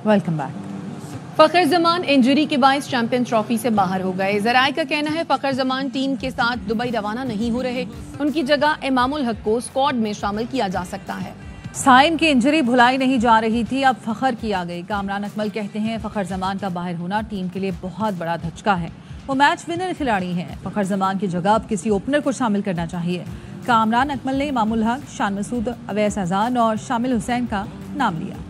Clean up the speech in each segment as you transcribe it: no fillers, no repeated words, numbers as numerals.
Welcome back. Fakhar Zaman injury के बायस champions trophy से बाहर हो गए। जराए का कहना है फखर जमान टीम के साथ दुबई रवाना नहीं हो रहे, उनकी जगह इमामुल हक को स्क्वाड में शामिल किया जा सकता है। साइम की इंजरी भुलाई नहीं जा रही थी, अब फखर की आ गई। कामरान अकमल कहते हैं फखर जमान का बाहर होना टीम के लिए बहुत बड़ा धचका है। वो मैच विनर खिलाड़ी हैं। फखर जमान की जगह अब किसी ओपनर को शामिल करना चाहिए। कामरान अकमल ने इमामुल हक, शान मसूद, अवैस अजान और शामिल हुसैन का नाम लिया।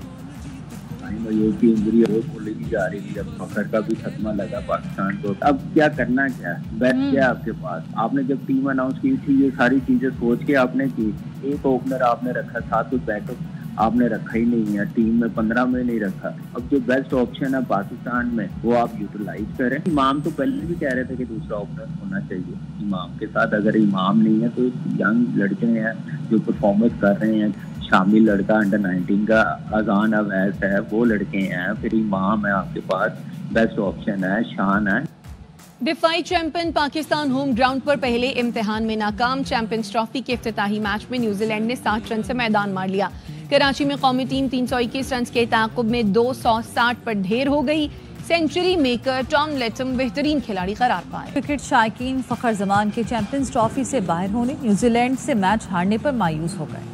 की इंजरी रोज खोलेगी जा रही थी, जब फखर का भी खत्मा लगा पाकिस्तान को। अब क्या करना, क्या बेस्ट क्या आपके पास? आपने जब टीम अनाउंस की थी ये सारी चीजें सोच के आपने की। एक ओपनर आपने रखा, साथ कुछ बैकअप आपने रखा ही नहीं है, टीम में 15 में नहीं रखा। अब जो बेस्ट ऑप्शन है पाकिस्तान में वो आप यूटिलाइज करें। इमाम तो पहले भी कह रहे थे कि दूसरा ओपनर होना चाहिए इमाम के साथ। अगर इमाम नहीं है तो यंग लड़के हैं जो परफॉर्मेंस कर रहे हैं, शामिल लड़का अंडर 19 का, अजान अवैस है, वो लड़के हैं, फिर इमाम है आपके पास, बेस्ट ऑप्शन है, शान है। डिफाई चैंपियन पाकिस्तान होम ग्राउंड पर पहले इम्तिहान में नाकाम। चैंपियंस ट्रॉफी के इफ्तिताही मैच में न्यूजीलैंड ने 60 रन से मैदान मार लिया। कराची में कौमी टीम 321 रन के ताक़ुब में 260 पर ढेर हो गई। सेंचुरी मेकर टॉम लेटम बेहतरीन खिलाड़ी करार पाए। क्रिकेट शायकीन फखर जमान के चैंपियंस ट्रॉफी से बाहर होने, न्यूजीलैंड से मैच हारने पर मायूस हो गए।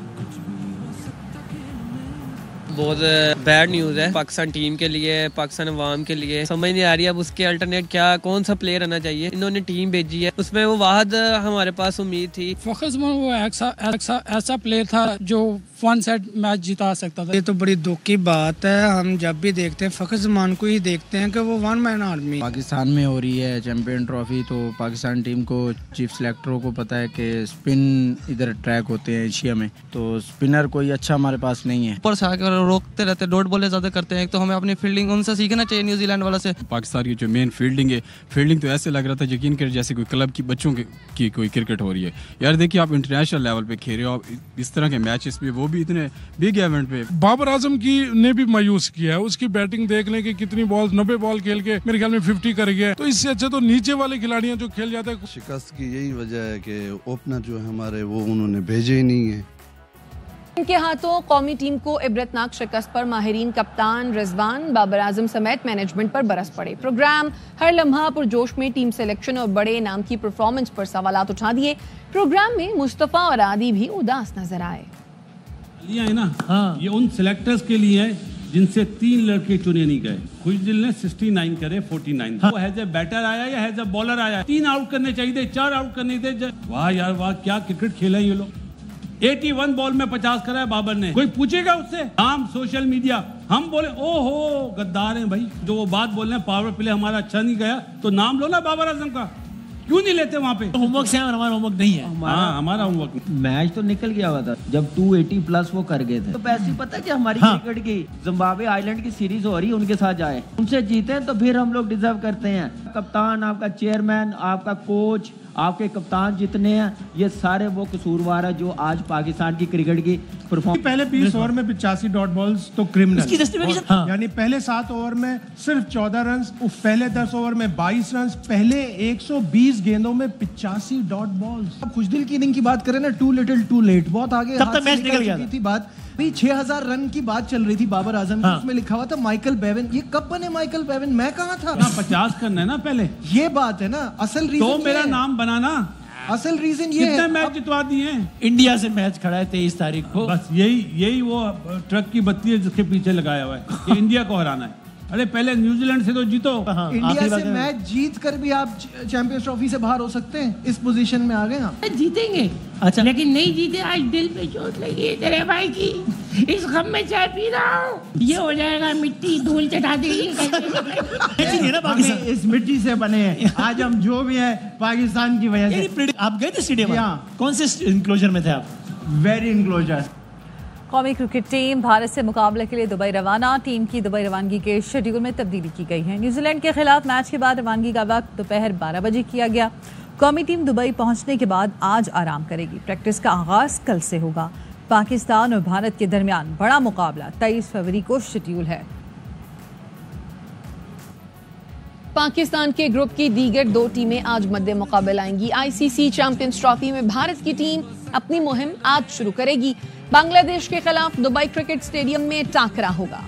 बहुत बैड न्यूज़ है पाकिस्तान टीम के लिए, पाकिस्तान अवाम के लिए। समझ नहीं आ रही अब उसके अल्टरनेट क्या, कौन सा प्लेयर आना चाहिए। इन्होंने टीम भेजी है, उसमें वो वाहद हमारे पास उम्मीद थी। फखर जमान वो ऐसा प्लेयर था जो वन साइड मैच जिता सकता था। ये तो बड़ी दुख की बात है। हम जब भी देखते हैं फखर जमान को ही देखते हैं कि वो वन मैन आर्मी। पाकिस्तान में हो रही है चैंपियन ट्रॉफी, तो पाकिस्तान टीम को, चीफ सेलेक्टरों को पता है कि स्पिन इधर ट्रैक होते हैं एशिया में, तो स्पिनर कोई अच्छा हमारे पास नहीं है। ऊपर से आकर रोकते रहते, डॉट बॉलें ज्यादा करते हैं। तो हमें अपनी फील्डिंग उनसे सीखना चाहिए, न्यूजीलैंड वाला से। पाकिस्तान की जो मेन फील्डिंग है, फील्डिंग तो ऐसे लग रहा था यकीन कर जैसे कोई क्लब की बच्चों की कोई क्रिकेट हो रही है। यार देखिए आप इंटरनेशनल लेवल पे खेल रहे हो, इस तरह के मैचेस में, वो भी इतने बिग इवेंट पे। बाबर आजम की ने भी मायूस किया है। उसकी बैटिंग देख लें कि कितनी बॉल, 90 बॉल खेल के मेरे ख्याल में 50 कर गया। तो इससे अच्छा तो नीचे वाले खिलाड़ियां जो खेल जाते हैं। शिकस्त की यही वजह है कि ओपनर जो है हमारे वो उन्होंने भेजे ही नहीं है। इनके हाथों कौमी टीम को इबरतनाक शिकस्त पर माहिरीन कप्तान रिजवान, बाबर आजम समेत मैनेजमेंट पर बरस पड़े। प्रोग्राम हर लम्हा पुरजोश में टीम सिलेक्शन और बड़े इनाम की परफॉर्मेंस पर सवालात उठा दिए। प्रोग्राम में मुस्तफा और आदि भी उदास नजर आए। है ना, हाँ, ये उन सिलेक्टर्स के लिए है जिनसे 3 लड़के चुने नहीं गए। खुशदिल ने 69 करे, 49। हाँ। वो हैज ए बैटर आया या हैज ए बॉलर आया, 3 आउट करने चाहिए थे, 4 आउट करने थे। वाह यार वाह, क्या क्रिकेट खेला ये लोग। 81 बॉल में 50 करा है बाबर ने। कोई पूछेगा उससे? हम सोशल मीडिया हम बोले ओहो गद्दार हैं भाई, जो वो बात बोल रहे हैं पावर प्ले हमारा अच्छा नहीं गया, तो नाम लो ना बाबर आजम का, क्यों नहीं लेते वहाँ पे? होमवर्क से हमारा होमवर्क नहीं है। हमारा होमवर्क मैच तो निकल गया हुआ था जब 280 प्लस वो कर गए थे। तो पैसे पता क्या हमारी क्रिकेट की जिम्बाब्वे आइलैंड की सीरीज हो रही है, उनके साथ जाए, उनसे जीते तो फिर हम लोग डिजर्व करते हैं। कप्तान, आपका चेयरमैन, आपका कोच, आपके कप्तान जितने हैं, ये सारे वो कसूरवार है जो आज पाकिस्तान की क्रिकेट की परफॉर्मेंस। पहले 20 ओवर में 85 डॉट बॉल्स तो क्रिमिनल, यानी पहले 7 ओवर में सिर्फ 14 रन, पहले 10 ओवर में 22 रन, पहले 120 गेंदों में 85 डॉट बॉल्स। अब खुशदिल की इनिंग की बात करें ना, टू लिटिल टू लेट, बहुत आगे तब तक मैच निकल गया थी बात। भाई 6000 रन की बात चल रही थी बाबर आजम की, उसमें लिखा हुआ था माइकल बेवन। ये कब बने माइकल बेवन? मैं कहाँ था? 50 करना है ना पहले, ये बात है ना। असल रीजन तो मेरा नाम बनाना, असल रीजन ये कितने मैच जितवा दिए हैं। इंडिया से मैच खड़ा है 23 तारीख को। बस यही वो ट्रक की बत्ती है जिसके पीछे लगाया हुआ है कि इंडिया को हराना है। अरे पहले न्यूजीलैंड से तो जीतो। इंडिया से मैच जीत कर भी आप चैंपियंस ट्रॉफी से बाहर हो सकते हैं। इस पोजीशन में आ गए आप। जीतेंगे, अच्छा, लेकिन नहीं जीते। आज दिल पे चोट लगी है तेरे भाई की, इस गम में चाय पी रहा हूँ। ये हो जाएगा, मिट्टी धूल चटा देगी। इस मिट्टी से बने हैं आज हम, जो भी है पाकिस्तान की वजह से। आप गए थे स्टेडियम? कौन से इंक्लोजर में थे आप? Very enclosure. कौमी क्रिकेट टीम भारत से मुकाबले के लिए दुबई रवाना। टीम की दुबई रवानगी के शेड्यूल में तब्दीली की गई है। न्यूजीलैंड के खिलाफ मैच के बाद रवानगी का वक्त दोपहर 12 बजे किया गया। कौमी टीम दुबई पहुंचने के बाद आज आराम करेगी। प्रैक्टिस का आगाज कल से होगा। पाकिस्तान और भारत के दरमियान बड़ा मुकाबला 23 फरवरी को शेड्यूल है। पाकिस्तान के ग्रुप की दीगर 2 टीमें आज मध्य मुकाबला आएंगी। आईसीसी चैंपियंस ट्रॉफी में भारत की टीम अपनी मुहिम आज शुरू करेगी। बांग्लादेश के खिलाफ दुबई क्रिकेट स्टेडियम में टाकरा होगा।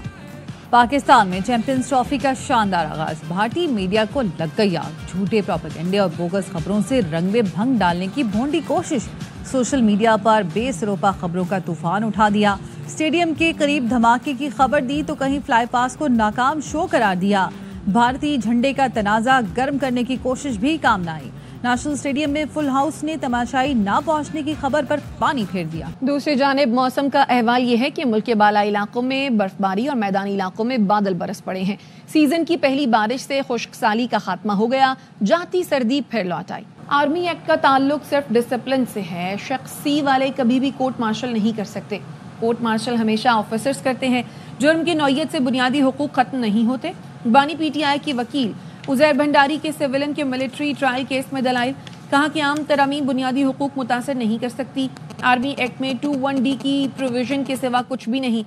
पाकिस्तान में चैंपियंस ट्रॉफी का शानदार आगाज। भारतीय मीडिया को लग गई आग। झूठे प्रोपेगेंडे और बोगस खबरों से रंग में भंग डालने की भोंडी कोशिश। सोशल मीडिया पर बेसरोपा खबरों का तूफान उठा दिया। स्टेडियम के करीब धमाके की खबर दी तो कहीं फ्लाई पास को नाकाम शो करार दिया। भारतीय झंडे का तनाजा गर्म करने की कोशिश भी काम न आई। नेशनल स्टेडियम में फुल हाउस ने तमाशाई ना पहुंचने की खबर पर पानी फेर दिया। दूसरी जानिब मौसम का अहवाल ये है कि मुल्क के बालाई इलाकों में बर्फबारी और मैदानी इलाकों में बादल बरस पड़े हैं। सीजन की पहली बारिश से खुश्कसाली का खात्मा हो गया, जाती सर्दी फिर लौट आई। आर्मी एक्ट का ताल्लुक सिर्फ डिसिप्लिन से है। शख्स सी वाले कभी भी कोर्ट मार्शल नहीं कर सकते। कोर्ट मार्शल हमेशा ऑफिसर्स करते हैं। जुर्म की नौयत से बुनियादी हुकूक खत्म नहीं होते। बानी PTI की वकील उजैर भंडारी के सिविलियन के मिलिट्री ट्रायल केस में दलाइल। कहा कि आम तरामीम बुनियादी हुकूक मुतासर नहीं कर सकती। आर्मी एक्ट में 21D की प्रोविजन के सिवा कुछ भी नहीं।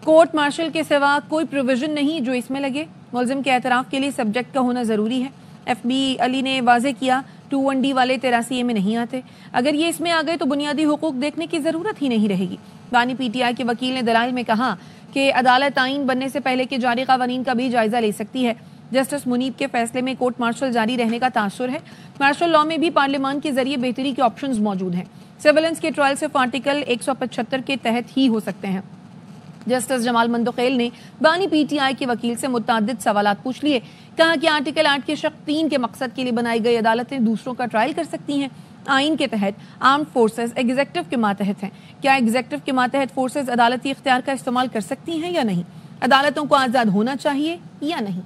कोर्ट मार्शल के सिवा कोई प्रोविजन नहीं जो इसमें लगे। मुलजिम के एतराफ़ के लिए सब्जेक्ट का होना ज़रूरी है। FB अली ने वाजे किया 21D वाले 83A में नहीं आते। अगर ये इसमें आ गए तो बुनियादी हुकूक देखने की ज़रूरत ही नहीं रहेगी। बानी PTI के वकील ने दलाइल में कहा कि अदालत आइन बनने से पहले के जारी कवानीन का भी जायजा ले सकती है। जस्टिस मुनीब के फैसले में कोर्ट मार्शल जारी रहने का तासुर है। मार्शल लॉ में भी पार्लियामान के जरिए बेहतरी के ऑप्शंस मौजूद हैं। सिविलियंस के ट्रायल सिर्फ आर्टिकल 175 के तहत ही हो सकते हैं। जस्टिस जमाल मंदोखेल ने बानी PTI के वकील से मुतअद्दिद सवालात पूछ लिए। कहा कि आर्टिकल 8 के शक 3 के मकसद के लिए बनाई गई अदालतें दूसरों का ट्रायल कर सकती हैं। आइन के तहत आर्म्ड फोर्सेस एग्जीक्यूटिव के मातहत हैं। क्या एग्जीक्यूटिव के मातहत फोर्सेस अदालती इख्तियार का इस्तेमाल कर सकती हैं या नहीं? अदालतों को आज़ाद होना चाहिए या नहीं?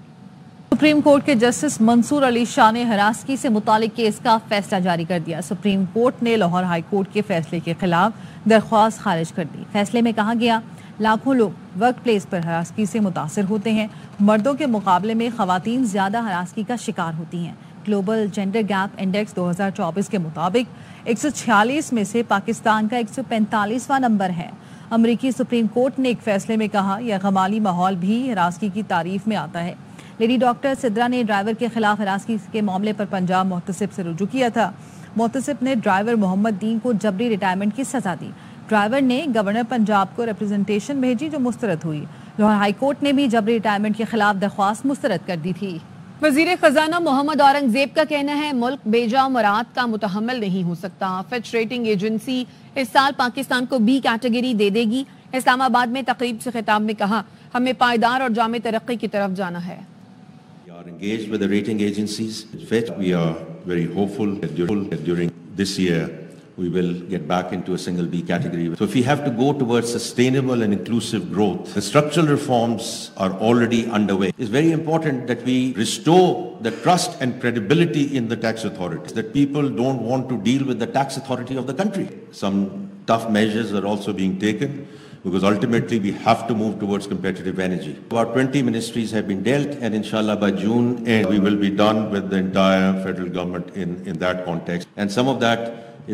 सुप्रीम कोर्ट के जस्टिस मंसूर अली शाह ने हरासगी से मुतालिक केस का फैसला जारी कर दिया। सुप्रीम कोर्ट ने लाहौर हाई कोर्ट के फैसले के खिलाफ दरख्वास्त खारिज कर दी। फैसले में कहा गया, लाखों लोग वर्क प्लेस पर हरासगी से मुतासर होते हैं। मर्दों के मुकाबले में खवातीन ज्यादा हरासगी का शिकार होती हैं। ग्लोबल जेंडर गैप इंडेक्स 2024 के मुताबिक 146 में से पाकिस्तान का 145वां नंबर है। अमरीकी सुप्रीम कोर्ट ने एक फैसले में कहा, यह गमाली माहौल भी हरासगी की तारीफ में आता है। लेडी डॉक्टर सिद्रा ने ड्राइवर के खिलाफ हरासगी के मामले पर पंजाब मोहतसिब से रुजू किया था। मोहतसिब ने ड्राइवर मोहम्मद दीन को जबरी रिटायरमेंट की सजा दी। ड्राइवर ने गवर्नर पंजाब को रिप्रेजेंटेशन भेजी जो मुस्तरद हुई। लाहौर हाई कोर्ट ने भी जबरी रिटायरमेंट के खिलाफ दरख्वास्त मुस्तरद कर दी थी। वजीर खजाना मोहम्मद औरंगजेब का कहना है, मुल्क बेजा मरात का मुतहम्मिल नहीं हो सकता। फिच रेटिंग एजेंसी इस साल पाकिस्तान को B कैटेगरी दे देगी। इस्लामाबाद में तकरीब से खिताब में कहा, हमें पायदार और जामे तरक्की की तरफ जाना है। Engaged with the rating agencies. Fitch, we are very hopeful that during this year we will get back into a single B category. So if we have to go towards sustainable and inclusive growth, the structural reforms are already underway. It's very important that we restore the trust and credibility in the tax authorities, that people don't want to deal with the tax authority of the country. Some tough measures are also being taken, because ultimately we have to move towards competitive energy. About 20 ministries have been dealt, and inshallah by June end we will be done with the entire federal government in that context. And some of that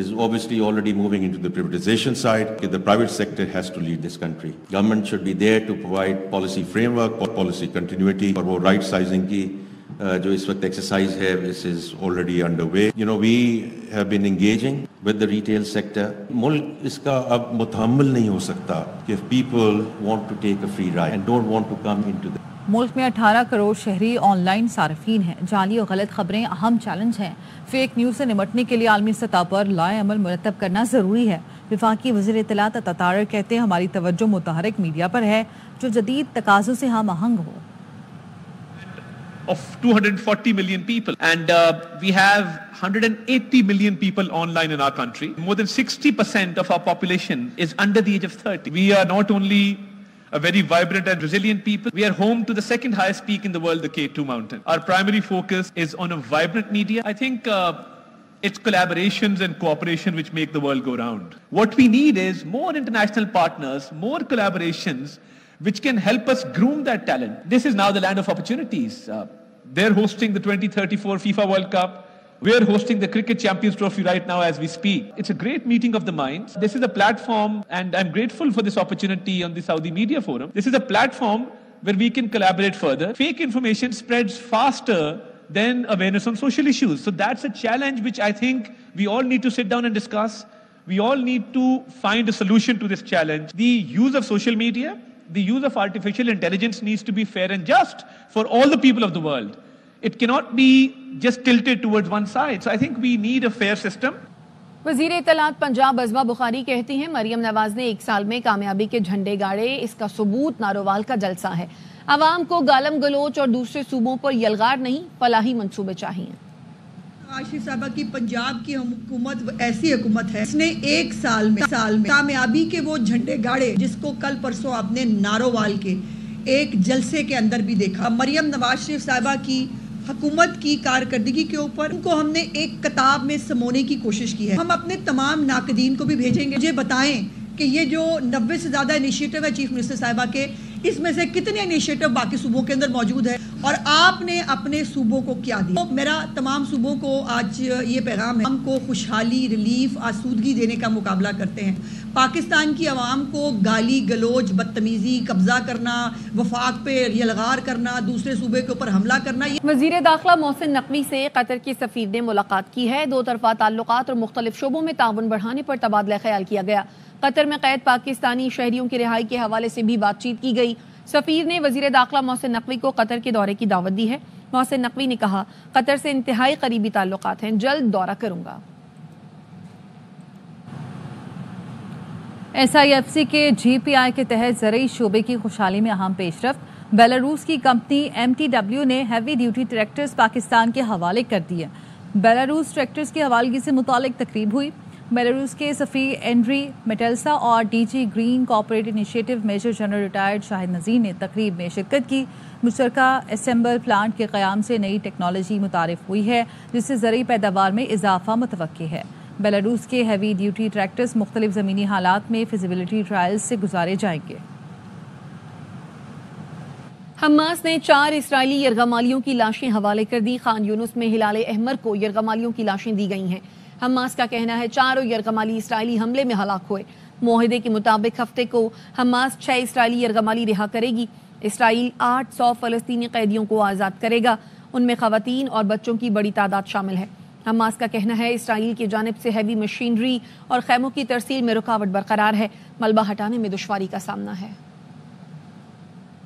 is obviously already moving into the privatization side. The private sector has to lead this country. Government should be there to provide policy framework, policy continuity, और वो right sizing की जो इस वक्त exercise है, this is already underway. You know, we have been engaging with the retail sector. मुल्क इसका अब मुतहम्मिल नहीं हो सकता कि people want to take a free ride and don't want to come into the मुल्क में 18 करोड़ शहरी ऑनलाइन सार्फिन हैं। जाली और गलत खबरें अहम चैलेंज हैं। फेक न्यूज़ से निपटने के लिए आलमी सतह पर लाए अमल मुरतब करना ज़रूरी है। वफाकी वज़ीर इत्तलात अता कहते हैं, हमारी तवज्जो मुतहरिक मीडिया पर है जो जदीद तकाज़ों से हम आहंग हो। Of 240 million people, and we have 180 million people online in our country. More than 60% of our population is under the age of 30. We are not only a very vibrant and resilient people, we are home to the second highest peak in the world, the K2 mountain. Our primary focus is on a vibrant media. I think it's collaborations and cooperation which make the world go round. What we need is more international partners, more collaborations, which can help us groom that talent. This is now the land of opportunities. They're hosting the 2034 FIFA World Cup. We're hosting the Cricket Champions Trophy right now as we speak. It's a great meeting of the minds. This is a platform, and I'm grateful for this opportunity on the Saudi Media Forum. This is a platform where we can collaborate further. Fake information spreads faster than awareness on social issues. So that's a challenge which I think we all need to sit down and discuss. We all need to find a solution to this challenge. The use of social media, The use of artificial intelligence needs to be fair and just for all the people of the world. It cannot be just tilted towards one side. So I think we need a fair system. वजीर इत्तलात पंजाब अज़मा बुखारी कहती हैं मरियम नवाज ने 1 साल में कामयाबी के झंडे गाड़े, इसका सबूत नारोवाल का जलसा है। आवाम को गालम गलोच और दूसरे सूबों पर यलगार नहीं, फलाही मंसूबे चाहिए। आशिफ साहबा की पंजाब की हुकूमत ऐसी हुकूमत है इसने 1 साल में कामयाबी के वो झंडे गाड़े जिसको कल परसों आपने नारोवाल के एक जलसे के अंदर भी देखा। मरियम नवाज शरीफ साहबा की हुकूमत की कारकर्दगी के ऊपर उनको हमने एक किताब में समोने की कोशिश की है। हम अपने तमाम नाकदीन को भी भेजेंगे, मुझे बताएं कि ये जो 90 से ज्यादा इनिशिएटिव है चीफ मिनिस्टर साहिबा के, इसमें से कितने इनिशिएटिव बाकी सूबों के अंदर मौजूद है और आपने अपने सूबों को क्या दिया। तो मेरा तमाम सूबों को आज ये पैगाम है, हमको खुशहाली, रिलीफ, आसूदगी देने का मुकाबला करते हैं। पाकिस्तान की आवाम को गाली गलोच, बदतमीजी, कब्जा करना, वफाक पे यलगार करना, दूसरे सूबे के ऊपर हमला करना। वजीर दाखिला मोहसिन नकवी से कतर के सफीर ने मुलाकात की है। 2 तरफा ताल्लुकात और मुख्तलिफ शोबों में ताउन बढ़ाने पर तबादला ख्याल किया गया। कतर में कैद पाकिस्तानी शहरियों की रिहाई के हवाले से भी बातचीत की गई। सफीर ने वजीर दाखिला मोहसिन नकवी को कतर के दौरे की दावत दी है। मोहसिन नकवी ने कहा, कतर से इंतहाई करीबी ताल्लुकात हैं, जल्द दौरा करूंगा। SIFC के GPI के तहत ज़रूरी शोबे की खुशहाली में अहम पेशरफ्त। बेलारूस की कंपनी MTW ने हैवी ड्यूटी ट्रैक्टर्स पाकिस्तान के हवाले कर दिए। बेलारूस ट्रैक्टर्स की हवालगी से मुतालिक तकरीब हुई। बेलारूस के सफ़ीर एंड्री मेटेल्सा और DG green corporate initiative major general retired Shahid Nazir ने तकरीब में शिरकत की। मुश्तरका असेंबल प्लांट के क़याम से नई टेक्नोलॉजी मुतारिफ हुई है जिससे ज़रूरी पैदावार में इजाफा मुतवक्की है। बेलारूस के हैवी ड्यूटी ट्रैक्टर्स मुख्तलिफ ज़मीनी हालात में फिजिबिलिटी ट्रायल्स से गुजारे जाएंगे। हमास ने 4 इसराइली यरगमालियों की लाशें हवाले कर दी। खान यूनुस में हिलाल अहमर को यरगमालियों की लाशें दी गई हैं। हमास का कहना है 4 यरगमाली इसराइली हमले में हलाक हुए। मुआहदे के मुताबिक हफ्ते को हमास 6 इसराइली यरगमाली रिहा करेगी। इसराइल 800 फ़लस्तीनी कैदियों को आज़ाद करेगा, उनमें ख़वातीन और बच्चों की बड़ी तादाद शामिल है। हमास का कहना है इसराइल की जानिब से हैवी मशीनरी और खैमों की तरसील में रुकावट बरकरार है, मलबा हटाने में दुश्वारी का सामना है।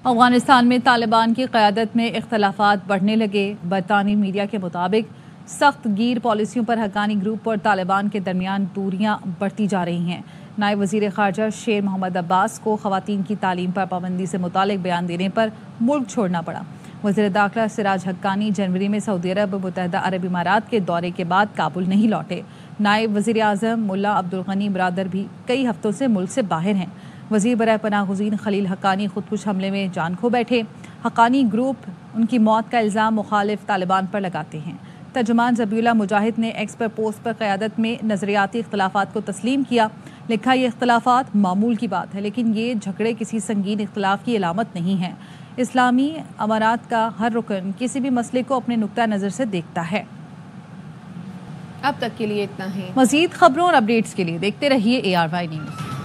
अफगानिस्तान में तालिबान की क़यादत में इख्तलाफात बढ़ने लगे। बरतानी मीडिया के मुताबिक सख्त गिर पॉलिसियों पर हक्कानी ग्रुप और तालिबान के दरमियान दूरियां बढ़ती जा रही हैं। नायब वज़ीर ख़ारजा शेर मोहम्मद अब्बास को ख़वातीन की तालीम पर पाबंदी से मुतालिक बयान देने पर मुल्क छोड़ना पड़ा। वज़ीर दाखिला सिराज हक्कानी जनवरी में सऊदी अरब और मुत्तहिदा अरब इमारात के दौरे के बाद काबुल नहीं लौटे। नायब वज़ीर आज़म मुल्ला अब्दुल गनी बरादर भी कई हफ्तों से मुल्क से बाहर हैं। वज़ीर बराए पनाह गुज़ीन खलील हक्कानी खुदकुश हमले में जान खो बैठे। हक्कानी ग्रुप उनकी मौत का इल्ज़ाम मुखालिफ तालिबान पर लगाते हैं। तर्जुमान ज़बीउल्लाह मुजाहिद ने एक्स पर पोस्ट पर क़यादत में नज़रियाती इख्तलाफात को तस्लीम किया। लिखा, ये इख्तलाफात मामूल की बात है, लेकिन ये झगड़े किसी संगीन इख्तलाफ की अलामत नहीं है। इस्लामी अमारात का हर रुकन किसी भी मसले को अपने नुक्ता नज़र से देखता है। अब तक के लिए इतना ही। मज़ीद खबरों और अपडेट्स के लिए देखते रहिए ARY न्यूज़।